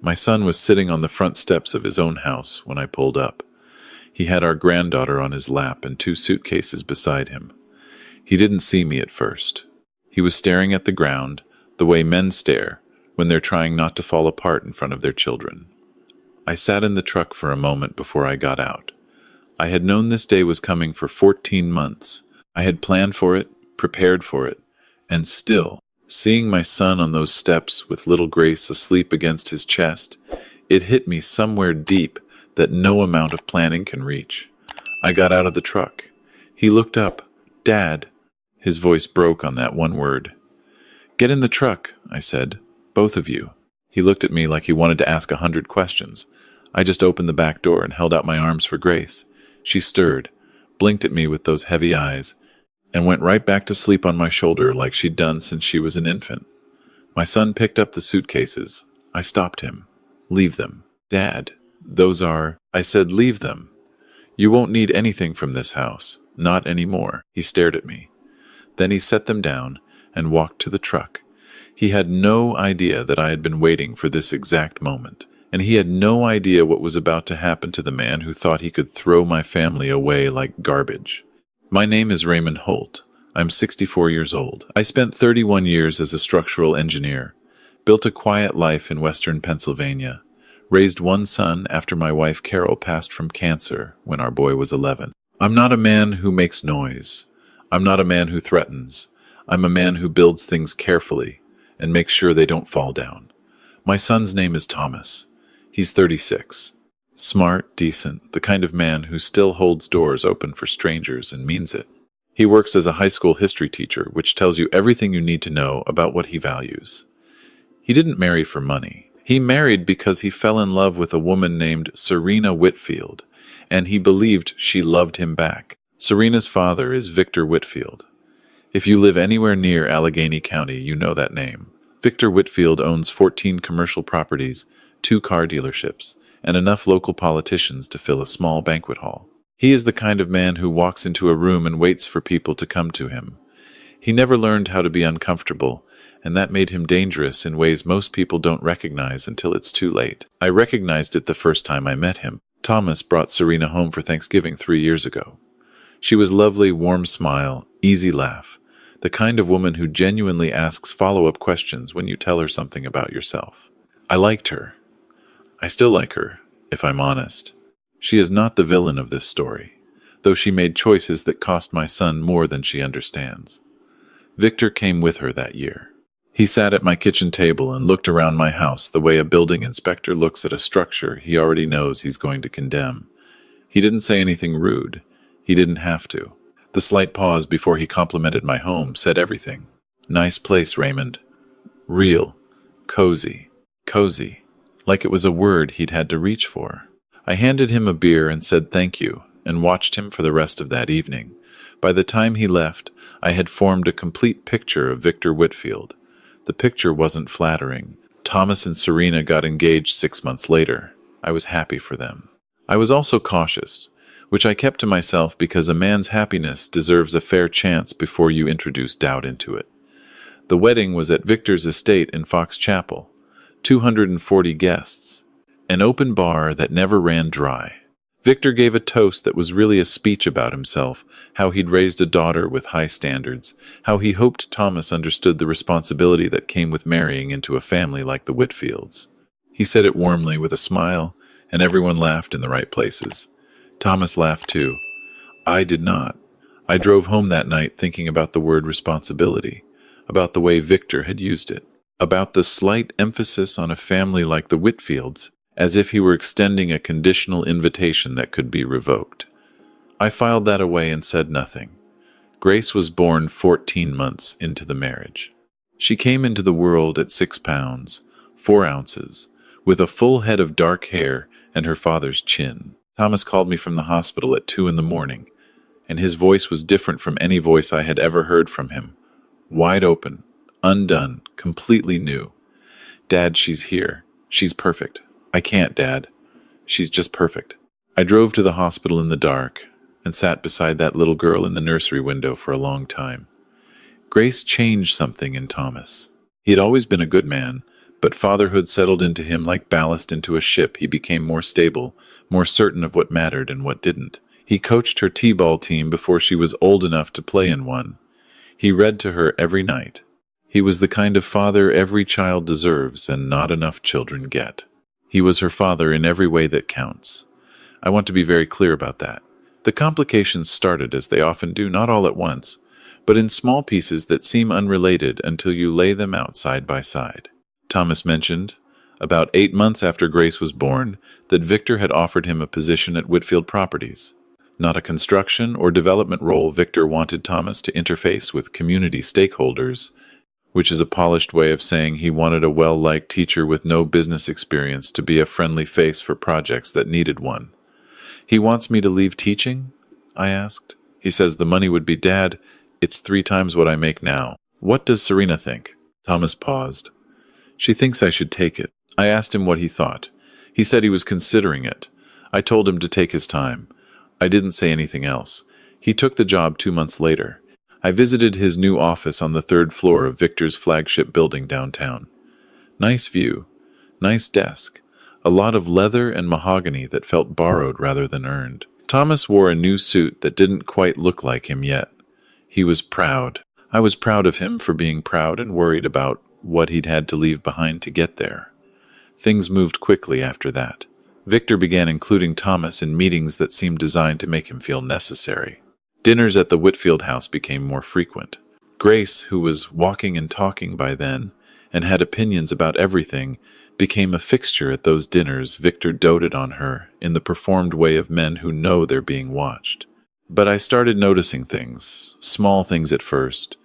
My son was sitting on the front steps of his own house when I pulled up. He had our granddaughter on his lap and 2 suitcases beside him. He didn't see me at first. He was staring at the ground, the way men stare when they're trying not to fall apart in front of their children. I sat in the truck for a moment before I got out. I had known this day was coming for 14 months. I had planned for it, prepared for it, and still, seeing my son on those steps with little Grace asleep against his chest, it hit me somewhere deep that no amount of planning can reach. I got out of the truck. He looked up. "Dad." His voice broke on that one word. "Get in the truck," I said. "Both of you." He looked at me like he wanted to ask 100 questions. I just opened the back door and held out my arms for Grace. She stirred, blinked at me with those heavy eyes, and went right back to sleep on my shoulder like she'd done since she was an infant. My son picked up the suitcases. I stopped him. "Leave them." "Dad, those are—" I said, "Leave them. You won't need anything from this house. Not anymore." He stared at me. Then he set them down and walked to the truck. He had no idea that I had been waiting for this exact moment, and he had no idea what was about to happen to the man who thought he could throw my family away like garbage. My name is Raymond Holt. I'm 64 years old. I spent 31 years as a structural engineer, built a quiet life in western Pennsylvania, raised 1 son after my wife Carol passed from cancer when our boy was 11. I'm not a man who makes noise. I'm not a man who threatens. I'm a man who builds things carefully and makes sure they don't fall down. My son's name is Thomas. He's 36. Smart, decent, the kind of man who still holds doors open for strangers and means it. He works as a high school history teacher, which tells you everything you need to know about what he values. He didn't marry for money. He married because he fell in love with a woman named Serena Whitfield, and he believed she loved him back. Serena's father is Victor Whitfield. If you live anywhere near Allegheny County, you know that name. Victor Whitfield owns 14 commercial properties, 2 car dealerships, and enough local politicians to fill a small banquet hall. He is the kind of man who walks into a room and waits for people to come to him. He never learned how to be uncomfortable, and that made him dangerous in ways most people don't recognize until it's too late. I recognized it the first time I met him. Thomas brought Serena home for Thanksgiving 3 years ago. She was lovely, warm smile, easy laugh, the kind of woman who genuinely asks follow-up questions when you tell her something about yourself. I liked her. I still like her, if I'm honest. She is not the villain of this story, though she made choices that cost my son more than she understands. Victor came with her that year. He sat at my kitchen table and looked around my house the way a building inspector looks at a structure he already knows he's going to condemn. He didn't say anything rude. He didn't have to. The slight pause before he complimented my home said everything. "Nice place, Raymond. Real. Cozy. Cozy." Like it was a word he'd had to reach for. I handed him a beer and said thank you, and watched him for the rest of that evening. By the time he left, I had formed a complete picture of Victor Whitfield. The picture wasn't flattering. Thomas and Serena got engaged 6 months later. I was happy for them. I was also cautious, which I kept to myself because a man's happiness deserves a fair chance before you introduce doubt into it. The wedding was at Victor's estate in Fox Chapel. 240 guests. An open bar that never ran dry. Victor gave a toast that was really a speech about himself, how he'd raised a daughter with high standards, how he hoped Thomas understood the responsibility that came with marrying into a family like the Whitfields. He said it warmly with a smile, and everyone laughed in the right places. Thomas laughed too. I did not. I drove home that night thinking about the word responsibility, about the way Victor had used it, about the slight emphasis on a family like the Whitfields, as if he were extending a conditional invitation that could be revoked. I filed that away and said nothing. Grace was born 14 months into the marriage. She came into the world at 6 pounds, 4 ounces, with a full head of dark hair and her father's chin. Thomas called me from the hospital at 2 in the morning, and his voice was different from any voice I had ever heard from him. Wide open, undone, completely new. "Dad, she's here. She's perfect." "I can't, Dad. She's just perfect." I drove to the hospital in the dark and sat beside that little girl in the nursery window for a long time. Grace changed something in Thomas. He had always been a good man, But fatherhood settled into him like ballast into a ship. He became more stable, more certain of what mattered and what didn't. He coached her t-ball team before she was old enough to play in one. He read to her every night. He was the kind of father every child deserves and not enough children get. He was her father in every way that counts. I want to be very clear about that. The complications started, as they often do, not all at once, but in small pieces that seem unrelated until you lay them out side by side. Thomas mentioned, about 8 months after Grace was born, that Victor had offered him a position at Whitfield Properties. Not a construction or development role. Victor wanted Thomas to interface with community stakeholders, which is a polished way of saying he wanted a well-liked teacher with no business experience to be a friendly face for projects that needed one. He wants me to leave teaching? I asked. He says the money would be, Dad, it's 3 times what I make now. What does Serena think? Thomas paused. She thinks I should take it. I asked him what he thought. He said he was considering it. I told him to take his time. I didn't say anything else. He took the job 2 months later. I visited his new office on the 3rd floor of Victor's flagship building downtown. Nice view. Nice desk. A lot of leather and mahogany that felt borrowed rather than earned. Thomas wore a new suit that didn't quite look like him yet. He was proud. I was proud of him for being proud and worried about what he'd had to leave behind to get there. Things moved quickly after that. Victor began including Thomas in meetings that seemed designed to make him feel necessary. Dinners at the Whitfield house became more frequent. Grace, who was walking and talking by then, and had opinions about everything, became a fixture at those dinners. Victor doted on her in the performed way of men who know they're being watched. But I started noticing things, small things at first.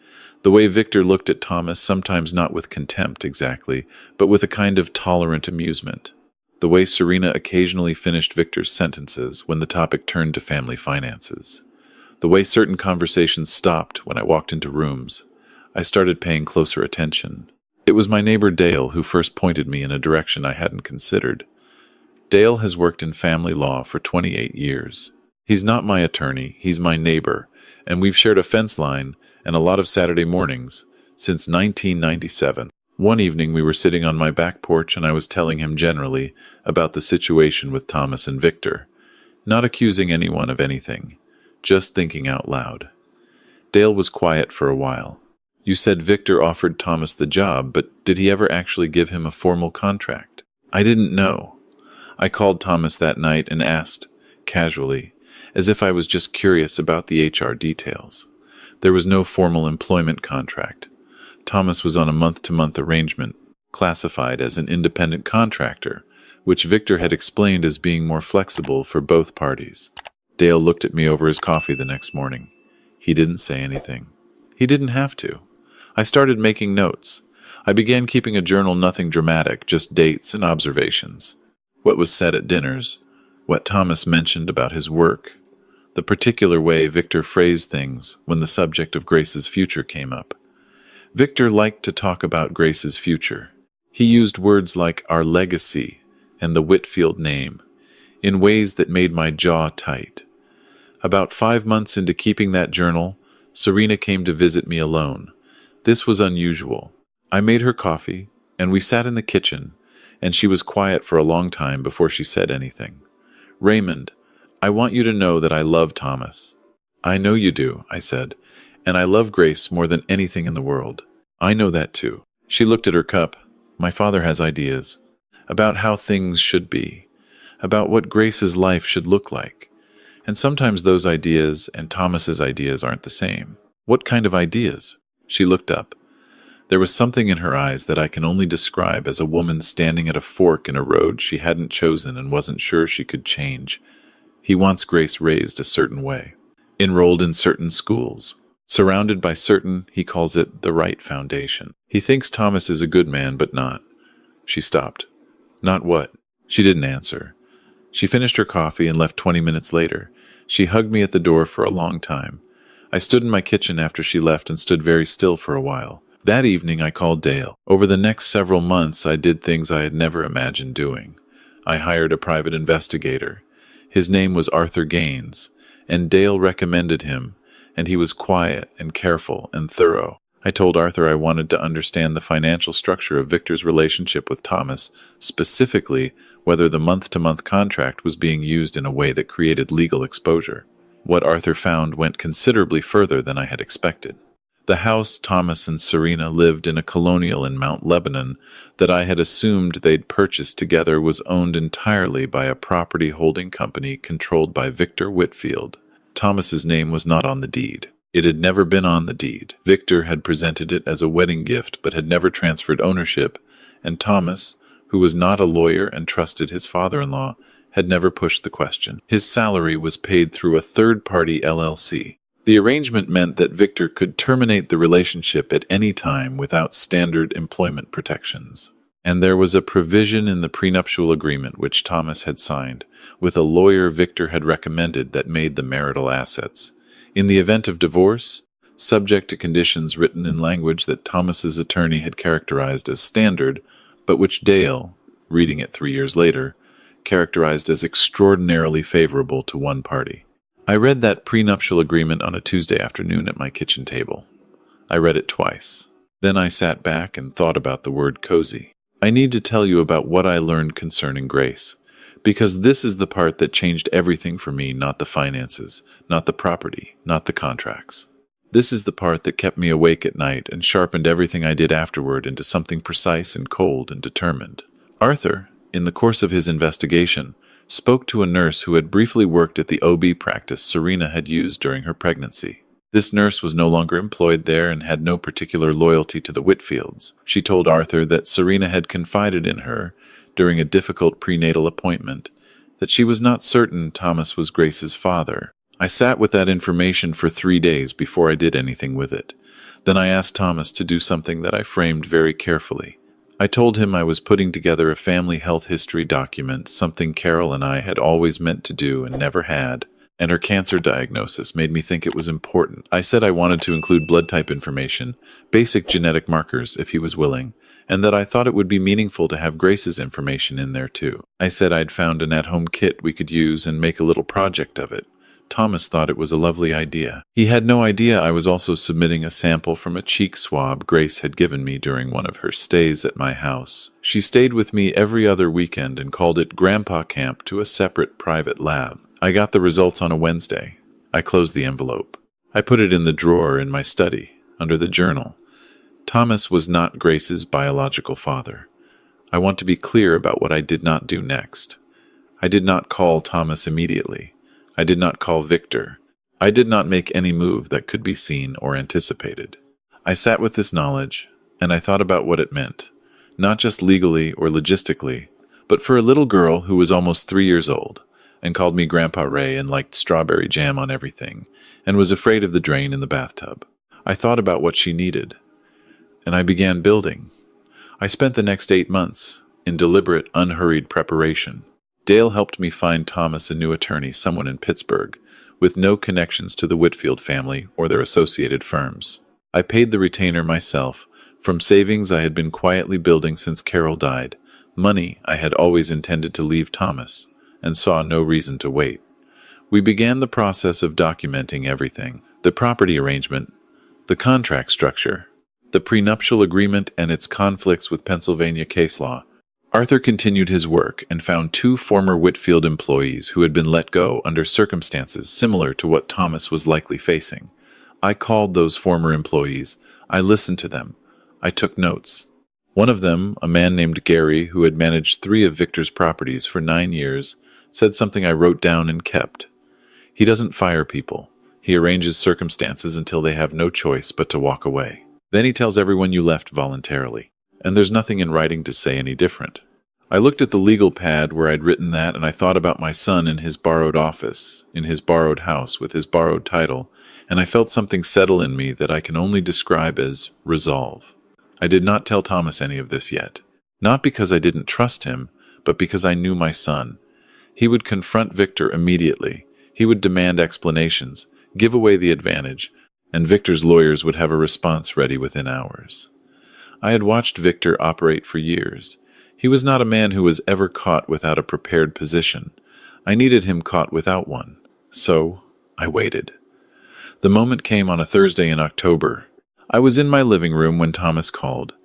The way Victor looked at Thomas, sometimes not with contempt exactly, but with a kind of tolerant amusement. The way Serena occasionally finished Victor's sentences when the topic turned to family finances. The way certain conversations stopped when I walked into rooms. I started paying closer attention. It was my neighbor Dale who first pointed me in a direction I hadn't considered. Dale has worked in family law for 28 years. He's not my attorney, he's my neighbor, and we've shared a fence line and a lot of Saturday mornings since 1997. One evening we were sitting on my back porch and I was telling him generally about the situation with Thomas and Victor, not accusing anyone of anything, just thinking out loud. Dale was quiet for a while. You said Victor offered Thomas the job, but did he ever actually give him a formal contract? I didn't know. I called Thomas that night and asked, casually, as if I was just curious about the HR details. There was no formal employment contract. Thomas was on a month-to-month arrangement, classified as an independent contractor, which Victor had explained as being more flexible for both parties. Dale looked at me over his coffee the next morning. He didn't say anything. He didn't have to. I started making notes. I began keeping a journal, nothing dramatic, just dates and observations. What was said at dinners, what Thomas mentioned about his work, the particular way Victor phrased things when the subject of Grace's future came up. Victor liked to talk about Grace's future. He used words like our legacy and the Whitfield name in ways that made my jaw tight. About 5 months into keeping that journal, Serena came to visit me alone. This was unusual. I made her coffee, and we sat in the kitchen, and she was quiet for a long time before she said anything. Raymond, I want you to know that I love Thomas. I know you do, I said, and I love Grace more than anything in the world. I know that too. She looked at her cup. My father has ideas about how things should be, about what Grace's life should look like. And sometimes those ideas and Thomas's ideas aren't the same. What kind of ideas? She looked up. There was something in her eyes that I can only describe as a woman standing at a fork in a road she hadn't chosen and wasn't sure she could change. He wants Grace raised a certain way, enrolled in certain schools, surrounded by certain, he calls it, the right foundation. He thinks Thomas is a good man, but not. She stopped. Not what? She didn't answer. She finished her coffee and left 20 minutes later. She hugged me at the door for a long time. I stood in my kitchen after she left and stood very still for a while. That evening I called Dale. Over the next several months I did things I had never imagined doing. I hired a private investigator. His name was Arthur Gaines, and Dale recommended him, and he was quiet and careful and thorough. I told Arthur I wanted to understand the financial structure of Victor's relationship with Thomas, specifically whether the month-to-month contract was being used in a way that created legal exposure. What Arthur found went considerably further than I had expected. The house Thomas and Serena lived in, a colonial in Mount Lebanon that I had assumed they'd purchased together, was owned entirely by a property holding company controlled by Victor Whitfield. Thomas's name was not on the deed. It had never been on the deed. Victor had presented it as a wedding gift but had never transferred ownership, and Thomas, who was not a lawyer and trusted his father-in-law, had never pushed the question. His salary was paid through a third-party LLC. The arrangement meant that Victor could terminate the relationship at any time without standard employment protections. And there was a provision in the prenuptial agreement which Thomas had signed, with a lawyer Victor had recommended, that made the marital assets, in the event of divorce, subject to conditions written in language that Thomas's attorney had characterized as standard, but which Dale, reading it 3 years later, characterized as extraordinarily favorable to one party. I read that prenuptial agreement on a Tuesday afternoon at my kitchen table. I read it twice. Then I sat back and thought about the word cozy. I need to tell you about what I learned concerning Grace, because this is the part that changed everything for me, not the finances, not the property, not the contracts. This is the part that kept me awake at night and sharpened everything I did afterward into something precise and cold and determined. Arthur, in the course of his investigation, spoke to a nurse who had briefly worked at the OB practice Serena had used during her pregnancy. This nurse was no longer employed there and had no particular loyalty to the Whitfields. She told Arthur that Serena had confided in her, during a difficult prenatal appointment, that she was not certain Thomas was Grace's father. I sat with that information for 3 days before I did anything with it. Then I asked Thomas to do something that I framed very carefully. I told him I was putting together a family health history document, something Carol and I had always meant to do and never had, and her cancer diagnosis made me think it was important. I said I wanted to include blood type information, basic genetic markers if he was willing, and that I thought it would be meaningful to have Grace's information in there too. I said I'd found an at-home kit we could use and make a little project of it. Thomas thought it was a lovely idea. He had no idea I was also submitting a sample from a cheek swab Grace had given me during one of her stays at my house. She stayed with me every other weekend and called it Grandpa Camp to a separate private lab. I got the results on a Wednesday. I closed the envelope. I put it in the drawer in my study, under the journal. Thomas was not Grace's biological father. I want to be clear about what I did not do next. I did not call Thomas immediately. I did not call Victor. I did not make any move that could be seen or anticipated. I sat with this knowledge, and I thought about what it meant, not just legally or logistically, but for a little girl who was almost 3 years old, and called me Grandpa Ray and liked strawberry jam on everything, and was afraid of the drain in the bathtub. I thought about what she needed, and I began building. I spent the next 8 months in deliberate, unhurried preparation. Dale helped me find Thomas a new attorney, someone in Pittsburgh, with no connections to the Whitfield family or their associated firms. I paid the retainer myself, from savings I had been quietly building since Carol died, money I had always intended to leave Thomas, and saw no reason to wait. We began the process of documenting everything: the property arrangement, the contract structure, the prenuptial agreement and its conflicts with Pennsylvania case law. Arthur continued his work and found 2 former Whitfield employees who had been let go under circumstances similar to what Thomas was likely facing. I called those former employees. I listened to them. I took notes. One of them, a man named Gary, who had managed 3 of Victor's properties for 9 years, said something I wrote down and kept. He doesn't fire people. He arranges circumstances until they have no choice but to walk away. Then he tells everyone you left voluntarily. And there's nothing in writing to say any different. I looked at the legal pad where I'd written that, and I thought about my son in his borrowed office, in his borrowed house with his borrowed title, and I felt something settle in me that I can only describe as resolve. I did not tell Thomas any of this yet. Not because I didn't trust him, but because I knew my son. He would confront Victor immediately. He would demand explanations, give away the advantage, and Victor's lawyers would have a response ready within hours. I had watched Victor operate for years. He was not a man who was ever caught without a prepared position. I needed him caught without one. So I waited. The moment came on a Thursday in October. I was in my living room when Thomas called.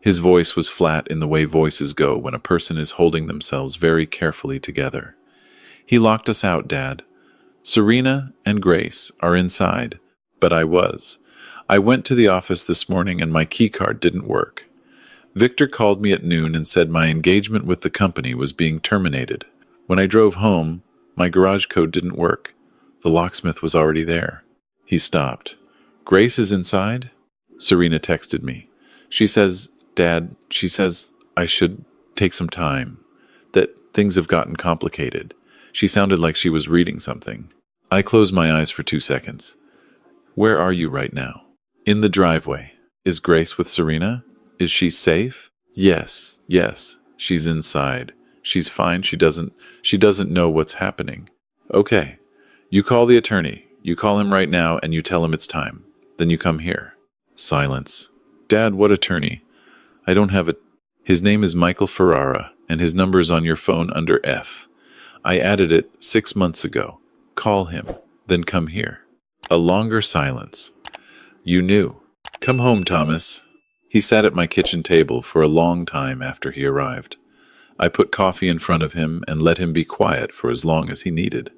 His voice was flat in the way voices go when a person is holding themselves very carefully together. He locked us out, Dad. Serena and Grace are inside, but I went to the office this morning and my keycard didn't work. Victor called me at noon and said my engagement with the company was being terminated. When I drove home, my garage code didn't work. The locksmith was already there. He stopped. Grace is inside? Serena texted me. She says, Dad, she says I should take some time, that things have gotten complicated. She sounded like she was reading something. I closed my eyes for 2 seconds. Where are you right now? In the driveway. Is Grace with Serena? Is she safe? Yes, she's inside. She's fine. She doesn't know what's happening. Okay. You call the attorney. You call him right now and you tell him it's time. Then you come here. Silence. Dad, what attorney? I don't have a... His name is Michael Ferrara, and his number is on your phone under F. I added it 6 months ago. Call him, then come here. A longer silence. You knew. Come home, Thomas. He sat at my kitchen table for a long time after he arrived. I put coffee in front of him and let him be quiet for as long as he needed.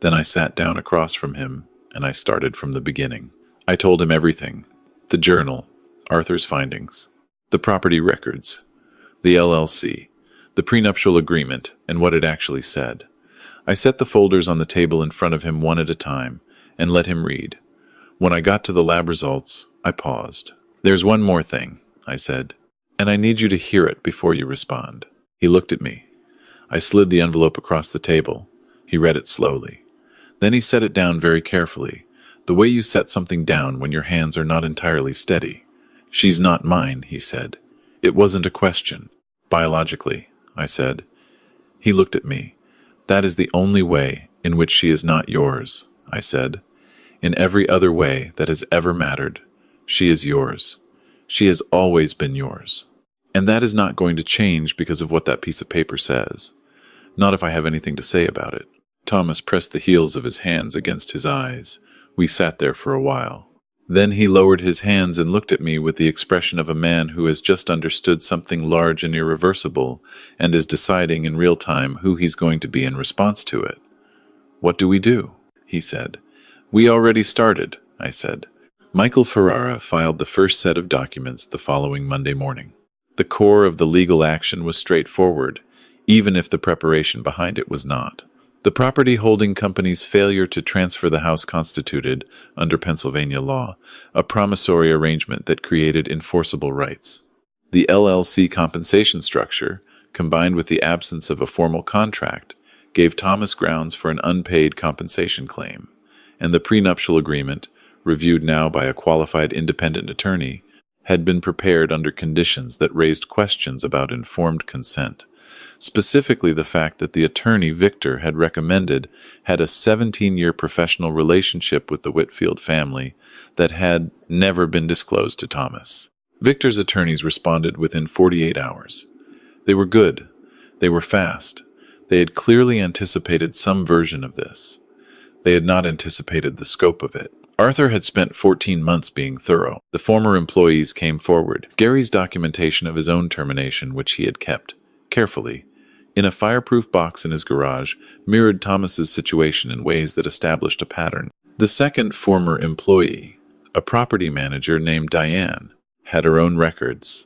Then I sat down across from him, and I started from the beginning. I told him everything. The journal, Arthur's findings, the property records, the LLC, the prenuptial agreement, and what it actually said. I set the folders on the table in front of him one at a time and let him read. When I got to the lab results, I paused. There's one more thing, I said, and I need you to hear it before you respond. He looked at me. I slid the envelope across the table. He read it slowly. Then he set it down very carefully, the way you set something down when your hands are not entirely steady. She's not mine, he said. It wasn't a question. Biologically, I said. He looked at me. That is the only way in which she is not yours, I said. In every other way that has ever mattered, she is yours. She has always been yours. And that is not going to change because of what that piece of paper says. Not if I have anything to say about it. Thomas pressed the heels of his hands against his eyes. We sat there for a while. Then he lowered his hands and looked at me with the expression of a man who has just understood something large and irreversible and is deciding in real time who he's going to be in response to it. What do we do? He said. We already started, I said. Michael Ferrara filed the first set of documents the following Monday morning. The core of the legal action was straightforward, even if the preparation behind it was not. The property holding company's failure to transfer the house constituted, under Pennsylvania law, a promissory arrangement that created enforceable rights. The LLC compensation structure, combined with the absence of a formal contract, gave Thomas grounds for an unpaid compensation claim, and the prenuptial agreement, reviewed now by a qualified independent attorney, had been prepared under conditions that raised questions about informed consent. Specifically the fact that the attorney Victor had recommended had a 17-year professional relationship with the Whitfield family that had never been disclosed to Thomas. Victor's attorneys responded within 48 hours. They were good. They were fast. They had clearly anticipated some version of this. They had not anticipated the scope of it. Arthur had spent 14 months being thorough. The former employees came forward. Gary's documentation of his own termination, which he had kept carefully in a fireproof box in his garage, mirrored Thomas's situation in ways that established a pattern. The second former employee, a property manager named Diane, had her own records.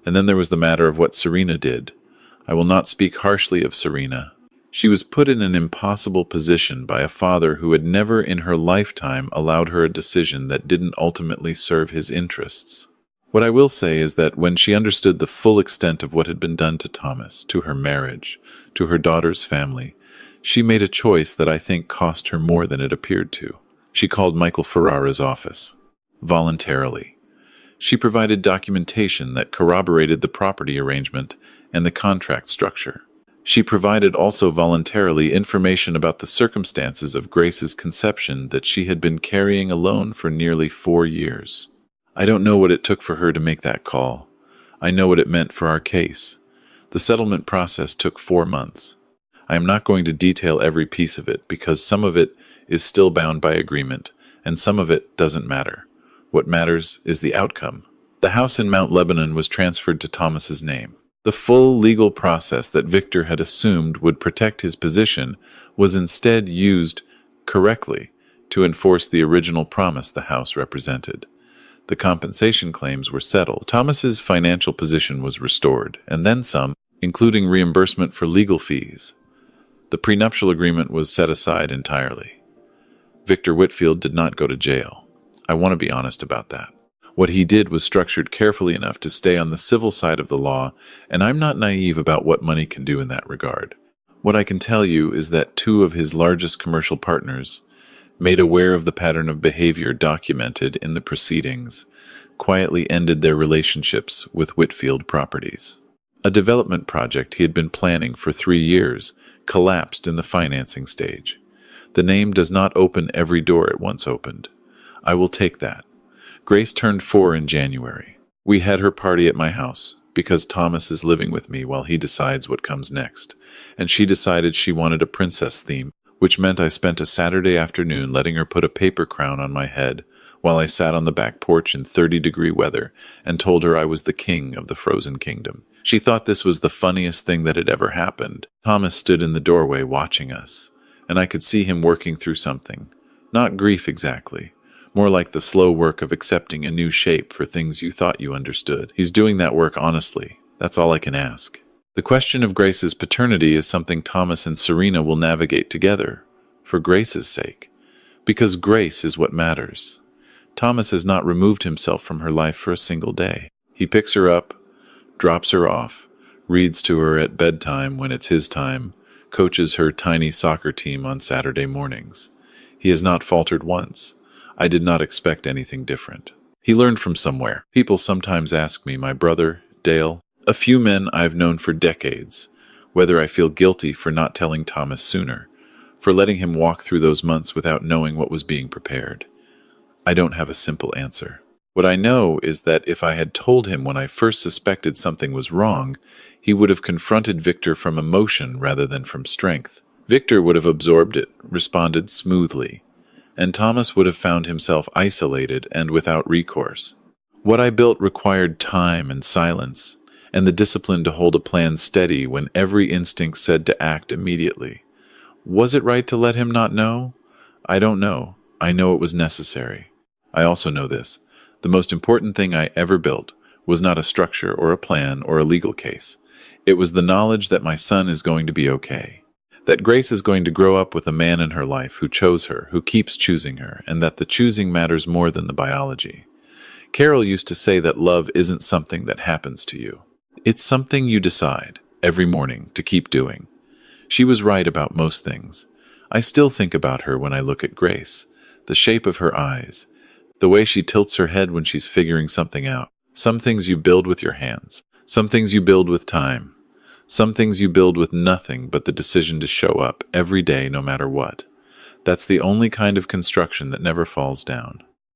And then there was the matter of what Serena did. I will not speak harshly of Serena. She was put in an impossible position by a father who had never in her lifetime allowed her a decision that didn't ultimately serve his interests. What I will say is that when she understood the full extent of what had been done to Thomas, to her marriage, to her daughter's family, she made a choice that I think cost her more than it appeared to. She called Michael Ferrara's office. Voluntarily. She provided documentation that corroborated the property arrangement and the contract structure. She provided also voluntarily information about the circumstances of Grace's conception that she had been carrying alone for nearly 4 years. I don't know what it took for her to make that call. I know what it meant for our case. The settlement process took 4 months. I am not going to detail every piece of it because some of it is still bound by agreement and some of it doesn't matter. What matters is the outcome. The house in Mount Lebanon was transferred to Thomas's name. The full legal process that Victor had assumed would protect his position was instead used correctly to enforce the original promise the house represented. The compensation claims were settled. Thomas's financial position was restored, and then some, including reimbursement for legal fees. The prenuptial agreement was set aside entirely. Victor Whitfield did not go to jail. I want to be honest about that. What he did was structured carefully enough to stay on the civil side of the law, and I'm not naive about what money can do in that regard. What I can tell you is that two of his largest commercial partners, made aware of the pattern of behavior documented in the proceedings, quietly ended their relationships with Whitfield Properties. A development project he had been planning for 3 years collapsed in the financing stage. The name does not open every door it once opened. I will take that. Grace turned 4 in January. We had her party at my house, because Thomas is living with me while he decides what comes next, and she decided she wanted a princess theme, which meant I spent a Saturday afternoon letting her put a paper crown on my head while I sat on the back porch in 30-degree weather and told her I was the king of the frozen kingdom. She thought this was the funniest thing that had ever happened. Thomas stood in the doorway watching us, and I could see him working through something. Not grief exactly, more like the slow work of accepting a new shape for things you thought you understood. He's doing that work honestly. That's all I can ask. The question of Grace's paternity is something Thomas and Serena will navigate together, for Grace's sake, because Grace is what matters. Thomas has not removed himself from her life for a single day. He picks her up, drops her off, reads to her at bedtime when it's his time, coaches her tiny soccer team on Saturday mornings. He has not faltered once. I did not expect anything different. He learned from somewhere. People sometimes ask me, my brother, Dale, a few men I've known for decades, whether I feel guilty for not telling Thomas sooner, for letting him walk through those months without knowing what was being prepared. I don't have a simple answer. What I know is that if I had told him when I first suspected something was wrong, he would have confronted Victor from emotion rather than from strength. Victor would have absorbed it, responded smoothly, and Thomas would have found himself isolated and without recourse. What I built required time and silence, and the discipline to hold a plan steady when every instinct said to act immediately. Was it right to let him not know? I don't know. I know it was necessary. I also know this. The most important thing I ever built was not a structure or a plan or a legal case. It was the knowledge that my son is going to be okay. That Grace is going to grow up with a man in her life who chose her, who keeps choosing her, and that the choosing matters more than the biology. Carol used to say that love isn't something that happens to you. It's something you decide, every morning, to keep doing. She was right about most things. I still think about her when I look at Grace, the shape of her eyes, the way she tilts her head when she's figuring something out. Some things you build with your hands. Some things you build with time. Some things you build with nothing but the decision to show up every day no matter what. That's the only kind of construction that never falls down.